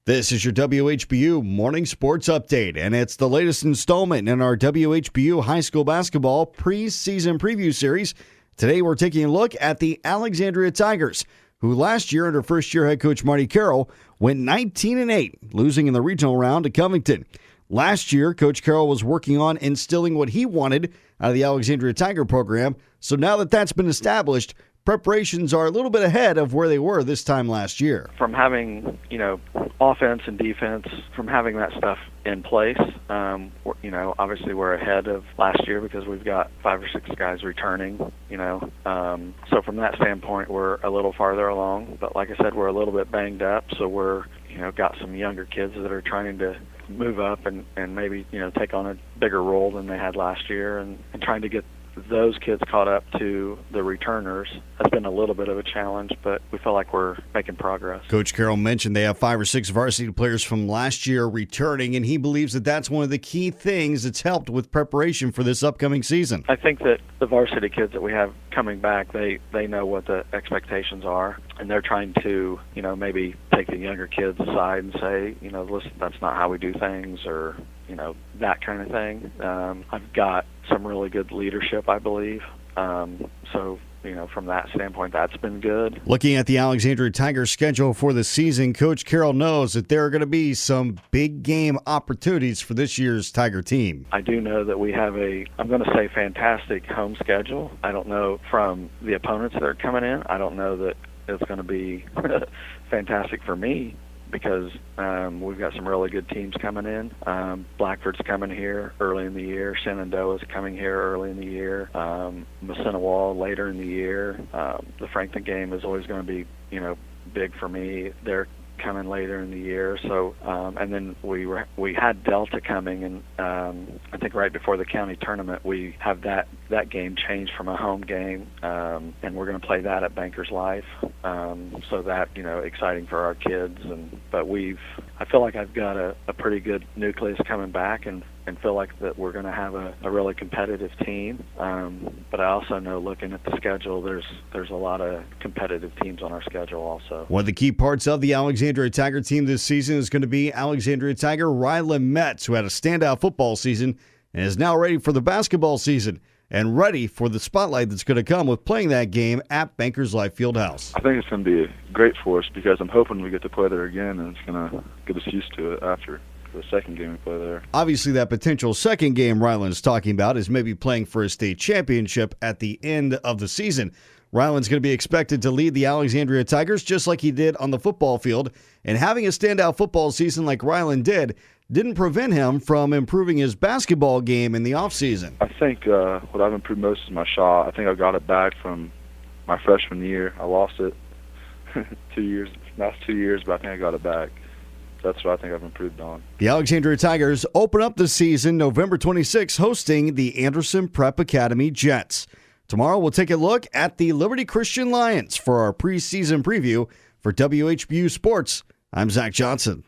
This is your WHBU Morning Sports Update, and it's the latest installment in our WHBU High School Basketball Preseason Preview Series. Today we're taking a look at the Alexandria Tigers, who last year under first-year head coach Marty Carroll went 19-8, losing in the regional round to Covington. Last year, Coach Carroll was working on instilling what he wanted out of the Alexandria Tiger program, so now that that's been established, preparations are a little bit ahead of where they were this time last year. From having, offense and defense, from having that stuff in place, obviously we're ahead of last year because we've got 5 or 6 guys returning, So from that standpoint, we're a little farther along. But like I said, we're a little bit banged up, so we're, got some younger kids that are trying to move up and maybe, take on a bigger role than they had last year and trying to get those kids caught up to the returners has been a little bit of a challenge, but we feel like we're making progress. Coach Carroll mentioned they have 5 or 6 varsity players from last year returning, and he believes that that's one of the key things that's helped with preparation for this upcoming season. I think that the varsity kids that we have coming back, they know what the expectations are, and they're trying to, maybe take the younger kids aside and say, listen, that's not how we do things, or, that kind of thing. I've got some really good leadership, I believe. So, from that standpoint, that's been good. Looking at the Alexandria Tigers schedule for the season, Coach Carroll knows that there are going to be some big game opportunities for this year's Tiger team. I do know that we have I'm going to say, fantastic home schedule. I don't know from the opponents that are coming in. I don't know that it's going to be fantastic for me, because we've got some really good teams coming in. Blackford's coming here early in the year. Shenandoah's coming here early in the year. Massinawall later in the year. The Franklin game is always going to be, big for me. They're coming later in the year. So, and then we had Delta coming, and I think right before the county tournament, we have that game changed from a home game, and we're going to play that at Bankers Life. So that, exciting for our kids. But I feel like I've got a pretty good nucleus coming back, and feel like that we're going to have a really competitive team. But I also know, looking at the schedule, there's a lot of competitive teams on our schedule also. One of the key parts of the Alexandria Tiger team this season is going to be Alexandria Tiger Rylan Metz, who had a standout football season and is now ready for the basketball season and ready for the spotlight that's going to come with playing that game at Bankers Life Fieldhouse. I think it's going to be great for us because I'm hoping we get to play there again, and it's going to get us used to it after the second game we play there. Obviously, that potential second game Rylan's talking about is maybe playing for a state championship at the end of the season. Rylan's going to be expected to lead the Alexandria Tigers just like he did on the football field, and having a standout football season like Rylan didn't prevent him from improving his basketball game in the offseason. I think what I've improved most is my shot. I think I got it back from my freshman year. I lost it 2 years, last 2 years, but I think I got it back. That's what I think I've improved on. The Alexandria Tigers open up the season November 26, hosting the Anderson Prep Academy Jets. Tomorrow we'll take a look at the Liberty Christian Lions for our preseason preview. For WHBU Sports, I'm Zach Johnson.